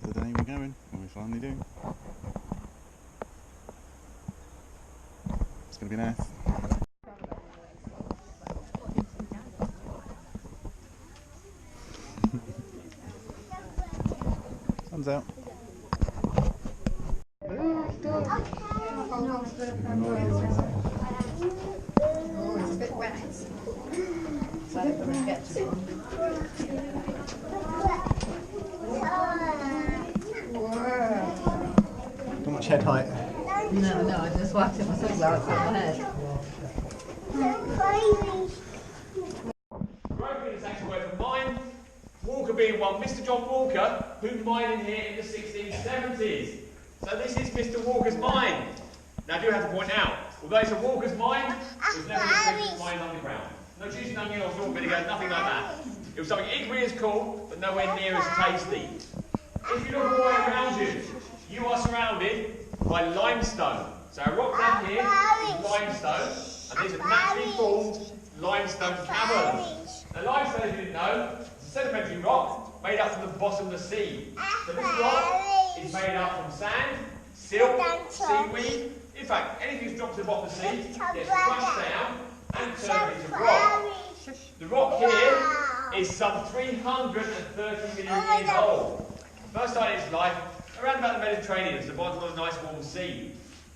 of the day we're going, when we finally do. It's going to be nice. Sun's out. It's a bit wet. So I don't want to get to one. Too much head height. No, I just whacked it myself out my head. Groping is actually word for mine. Walker being one. Mr. John Walker, who mined in here in the 1670s. So this is Mr. Walker's mine. Now I do have to point out, although it's a Walker's mine, it was never a mine underground. No juice, onion or salt vinegar, nothing like that. It was something equally as cool, but nowhere near as tasty. If you look all the way around you, you are surrounded by limestone. So a rock down here is limestone, and these are naturally formed limestone caverns. Now limestone, if you didn't know, is a sedimentary rock made up from the bottom of the sea. So this rock is made up from sand, silt, seaweed. In fact, anything that's dropped to the bottom of the sea gets crushed down and turned into rock. The rock here is some 330 million years old. First started its life around about the Mediterranean, as the bottom of a nice warm sea.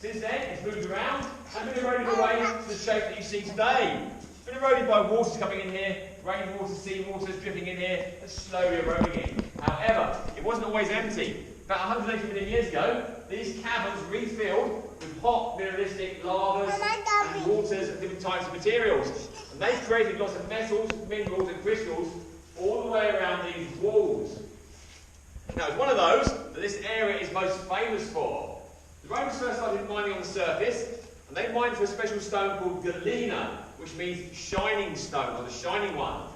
Since then, it's moved around and been eroded away to the shape that you see today. It's been eroded by waters coming in here, rainwater, sea waters dripping in here, and slowly eroding it. However, it wasn't always empty. About 180 million years ago, these caverns refilled with hot mineralistic lavas and waters and different types of materials. And they've created lots of metals, minerals and crystals all the way around these walls. Now, it's one of those that this area is most famous for. The Romans first started mining on the surface, and they mined for a special stone called galena, which means shining stone, or the shining one.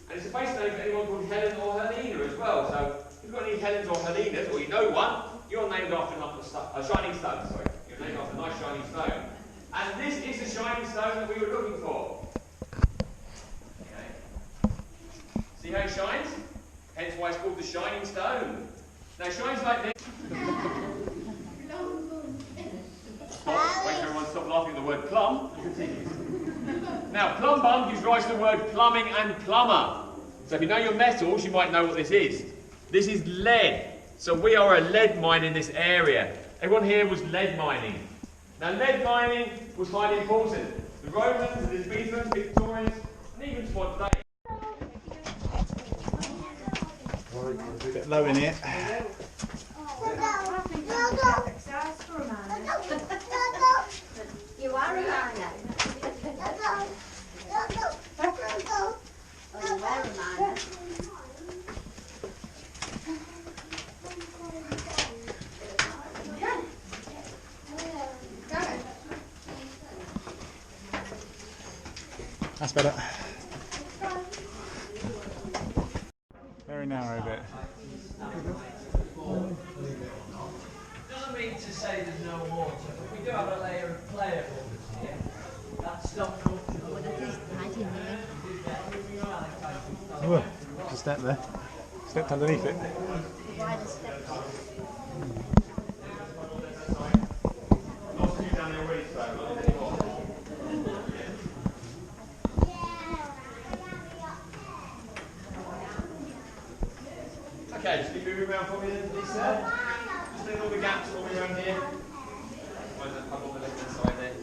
And it's a base name for anyone called Helen or Helena as well. So, if you've got any Helens or Helenas, or you know one, you're named after a shining stone, sorry. You're named after a nice shining stone. And this is the shining stone that we were looking for. Okay. See how it shines? Hence why it's called the shining stone. Now it shines like this. Stop. Wait for everyone to stop laughing at the word plum. Now Plumbum gives rise to the word plumbing and plumber. So if you know your metals, you might know what this is. This is lead. So we are a lead mine in this area. Everyone here was lead mining. Now lead mining was highly important. The Romans, the Elizabethans, Victorians, and even to today. A bit low in here. You are a miner. Oh, you were a miner. That's better. Very narrow bit. Doesn't mean to say there's no water, but we do have a layer of clay above us here. That's not Oh, just step there. Stepped underneath it. Okay, just keep moving around for me then, please, sir. Just leave all the gaps all the way around here. Find that pub on the left hand side there.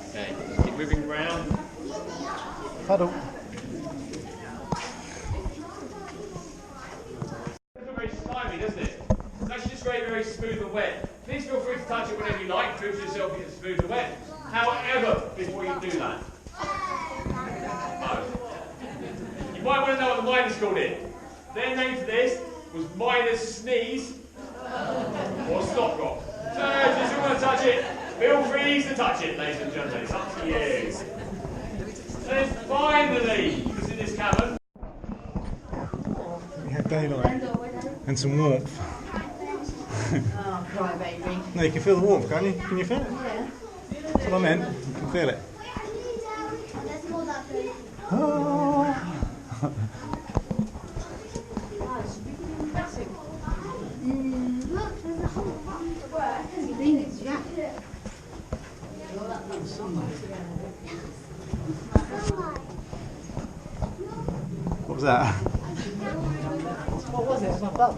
Okay, just keep moving around. Puddle. It looks very slimy, doesn't it? It's actually just very, very smooth and wet. Please feel free to touch it whenever you like, prove to yourself it's smooth and wet. However, before you do that, you might want to know what the miners called it. Their name for this was Miners Sneeze or Snot Rock. So if you want to touch it, feel free to touch it, ladies and gentlemen. It's up to you. So then finally, this is this cavern. We had daylight and some warmth. Oh, cry baby. No, you can feel the warmth, can't you? Can you feel it? Yeah. That's what I meant. You can feel it. Oh. Look, there's a whole bunch of things, yeah. What was that? What was it? My bum.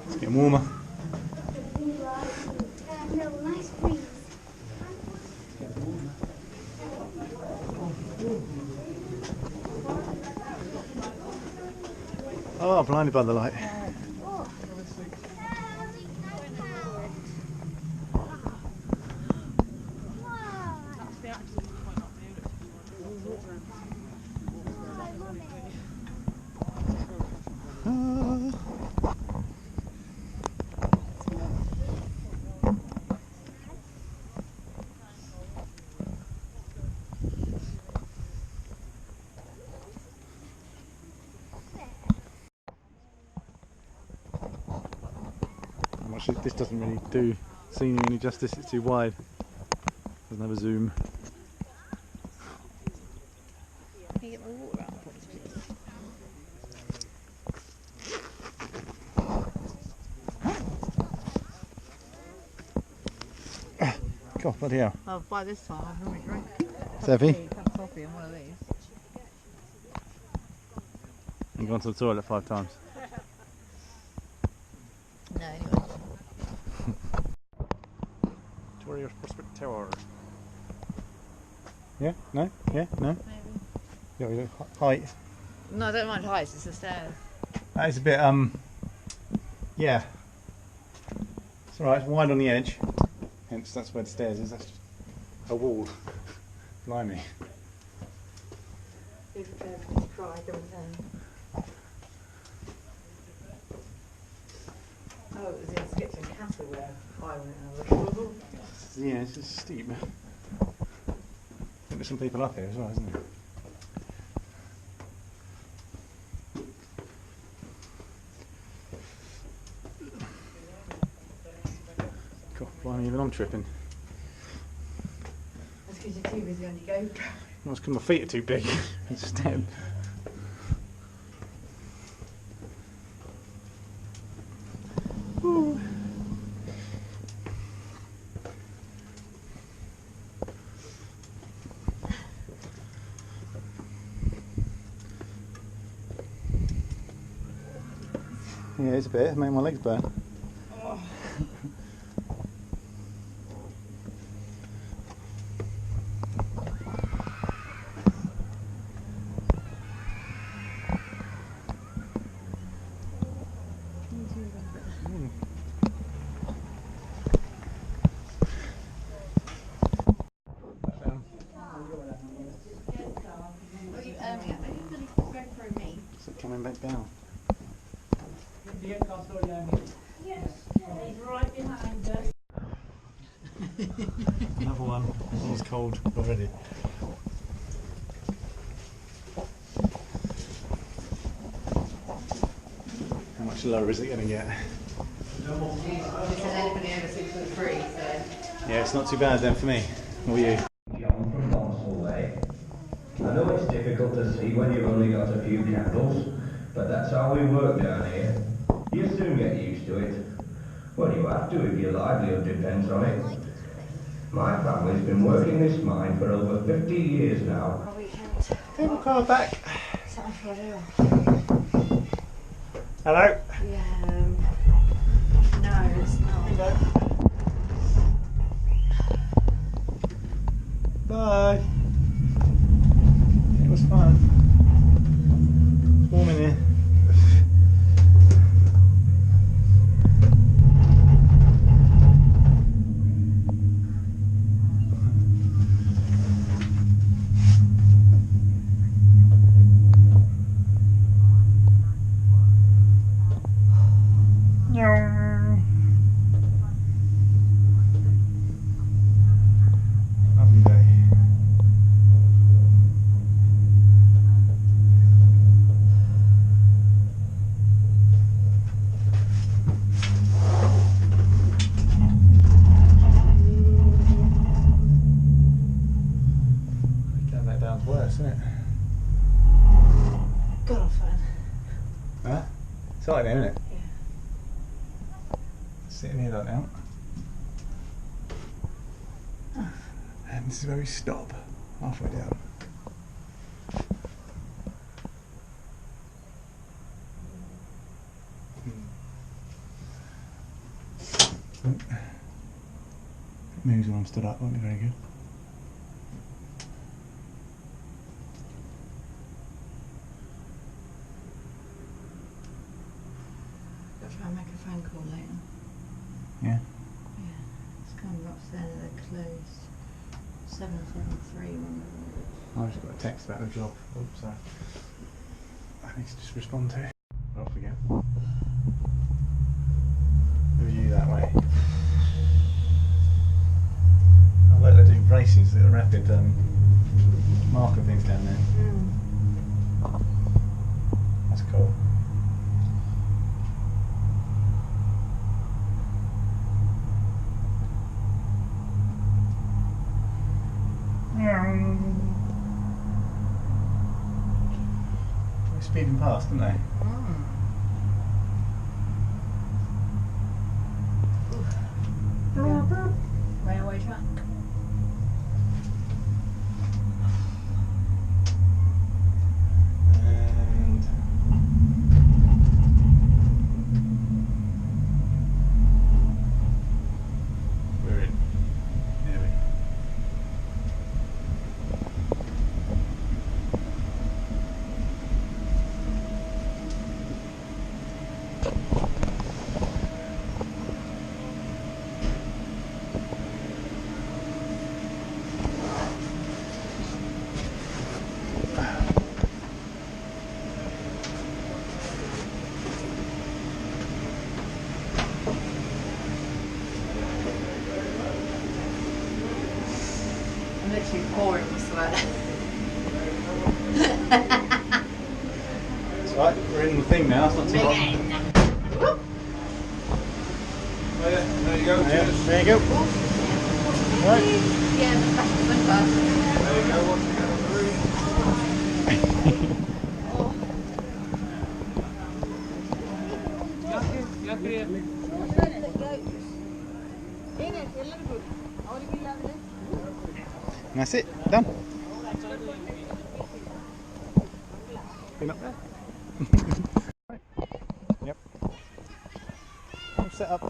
It's getting warmer. No, nice breeze. Oh, blinded by the light. Actually, this doesn't really do scenery any justice, it's too wide. Doesn't have a zoom. Can you get my water out? God, bloody hell. Oh, by this time I've normally drink. It's heavy. Cup of coffee and one of these. You've gone to the toilet 5 times. No, anyway. Victoria's Prospect Tower. Yeah? No? Yeah? No? Maybe. Yeah, height. No, I don't mind heights, it's the stairs. That is a bit, yeah. It's alright, it's wide on the edge. Hence, that's where the stairs is. That's just a wall. Blimey. Be prepared to cry going down. Oh, it was in Skipton Castle where I went. Yeah, it's just steep. I think there's some people up here as well, isn't there? God, blimey, even I'm tripping. That's because you're too busy on your GoPro. Well, it's because my feet are too big to step. Ooh. Yeah, it's a bit. It made my legs burn. What are you aiming at? Maybe you're going to go through me. Is it coming back down? Another one. It was cold already. How much lower is it going to get? It says anybody over 6'3", so... Yeah, it's not too bad then for me. Or you? John from Bonsall Way. I know it's difficult to see when you've only got a few candles, but that's how we work down here. You soon get used to it. Well, you have to if your livelihood depends on it. My family's been working this mine for over 50 years now. Our weekend. Take my car back. Something for a do. Hello? Yeah, no, it's not. Bye. It was fun. It's warm in here. Lovely day. worse, isn't it? God, I'm fine. Huh? It's like there, isn't it? Yeah. Sitting here like that. And this is where we stop, halfway down. It moves when I'm stood up, won't be very good. I'll try and make a phone call later. Yeah? Yeah. It's coming up saying that they're closed. 773 one. I've just got a text about the job. Oops, sorry. I need to just respond to. I'll forget. Move you that way. I like they do races, little rapid marker things down there. That's cool. They're speeding past, aren't they? Yeah. Railway track. And we're in. There we go. I'm literally pouring with sweat. That's right, we're in the thing now, it's not too hot. Oh yeah, there you go, cheers. There you go. Right. Yeah, the back of the first. There you go, once again on the room. And that's it, done. Been up there? Yep. All set up.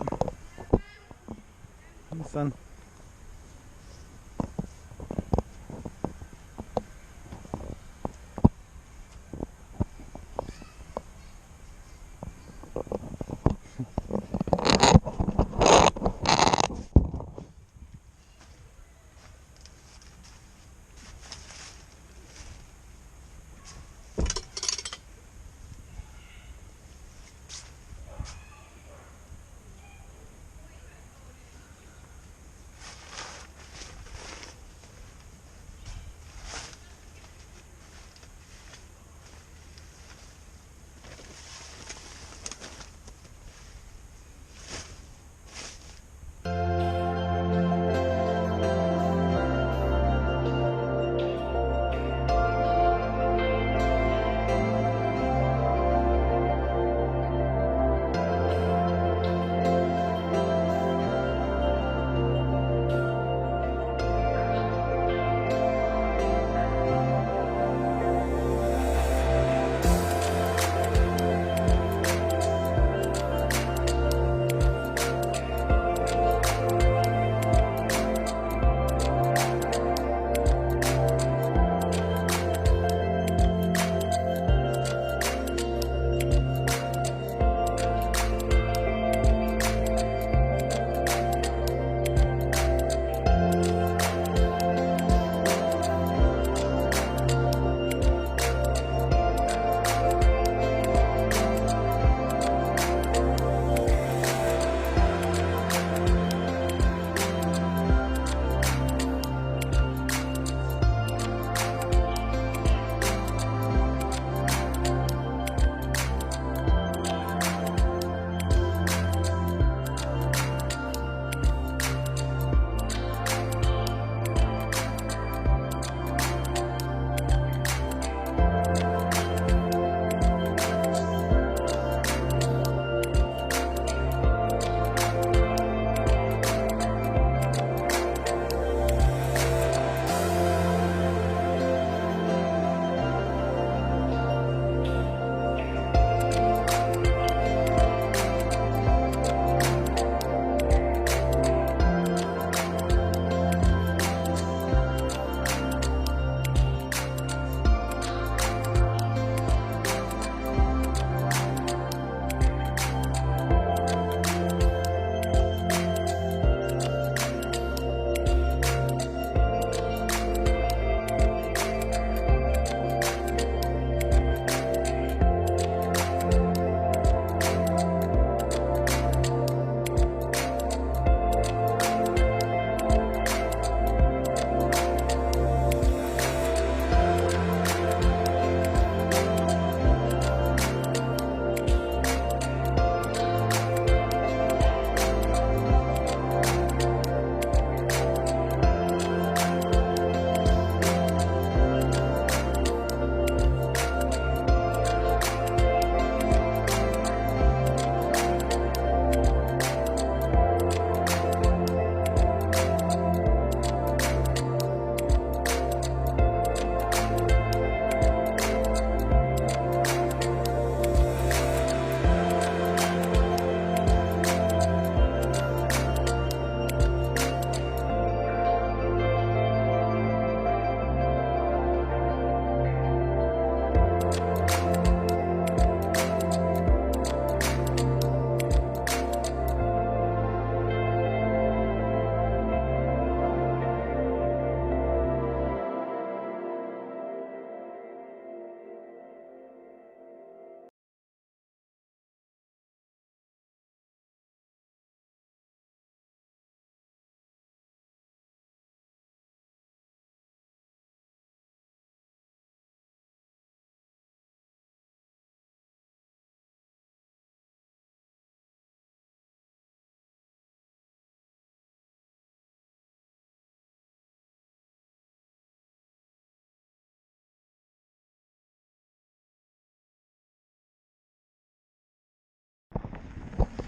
In the sun.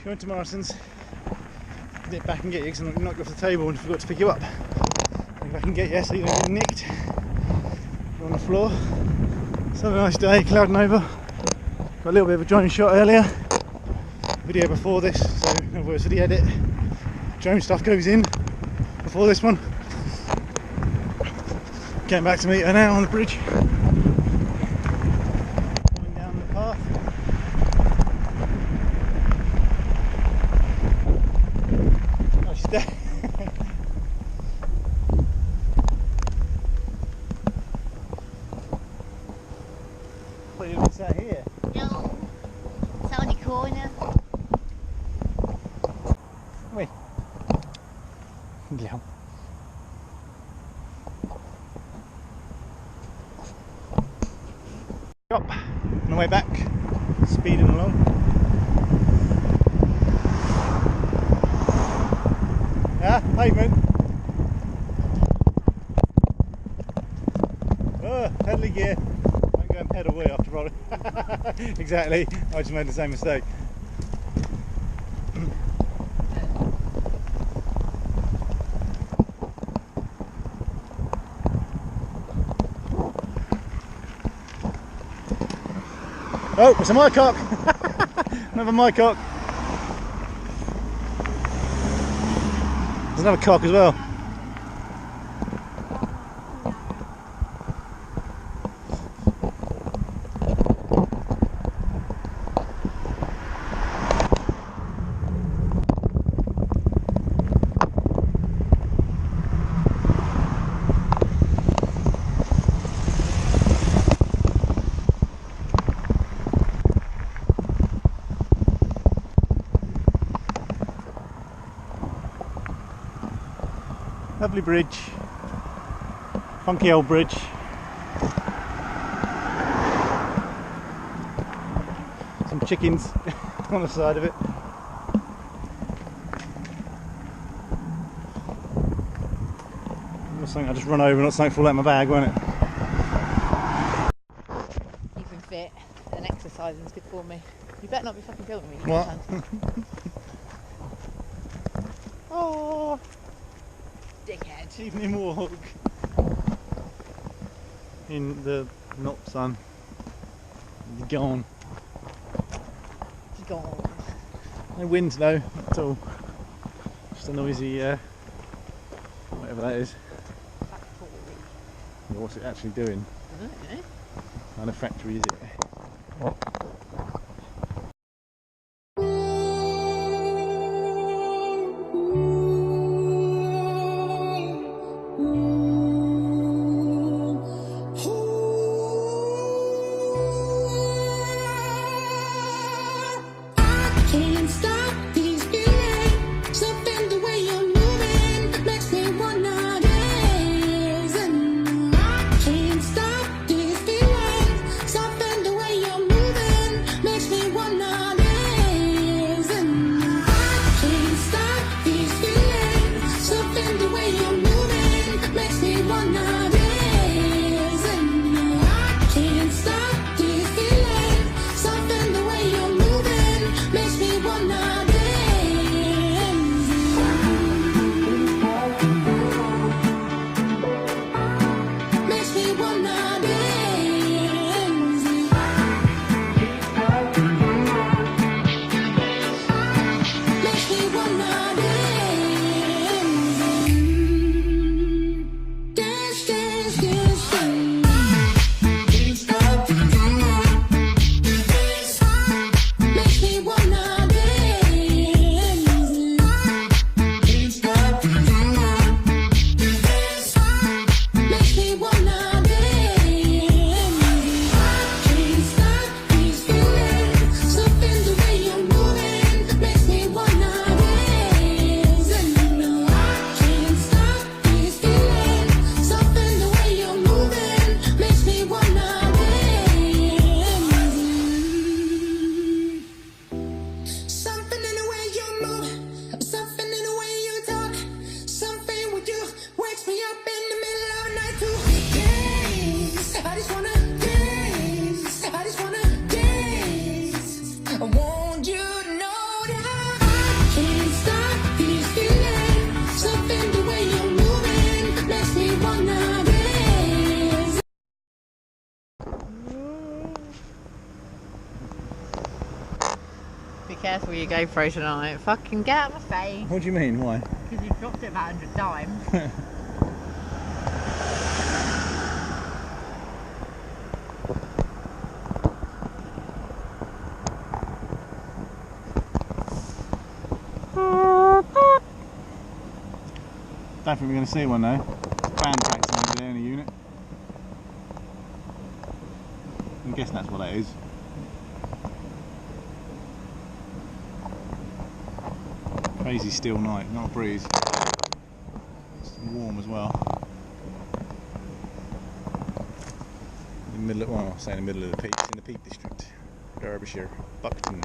If you went to Morrison's, nip back and get you because I'm knocked you off the table and forgot to pick you up. If I can get you so you don't get nicked. You're on the floor. It's a nice day, clouding over. Got a little bit of a drone shot earlier. Video before this, so in other words for the edit. Drone stuff goes in before this one. Getting back to meet her now on the bridge. Going down the path. Nice day. Thought you were sat here. No. It's on the corner. Wait. Yeah. Up on the way back, speeding along. Pavement. Pedal gear. Don't go and pedal way after rolling. Exactly. I just made the same mistake. Oh, it's a mycock! Another mycock. There's another cock as well. Lovely bridge, funky old bridge. Some chickens on the side of it. Not something I just run over, not something fall out of my bag, won't it? Keeping fit and exercising is good for me. You better not be fucking filming me. What? Oh, dickhead. Evening walk in the not sun. Gone. He's gone. No wind though, not at all. Just a noisy, whatever that is. Factory. What's it actually doing? I don't know. What kind of factory is it? Can't stop these feelings. Something the way you're moving makes me wanna dance. And I can't stop these feelings. Something the way you're moving. nowadays. Be careful you go for tonight. Fucking get out of my face. What do you mean? Why? Because you've dropped it about 100 times. Don't think we're going to see one though. Band practicing over there in a unit. I'm guessing that's what that is. Crazy still night, not a breeze. It's warm as well. In the middle of, well, I'll say in the middle of the Peak, in the Peak District. Derbyshire, Buckton.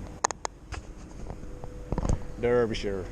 Derbyshire.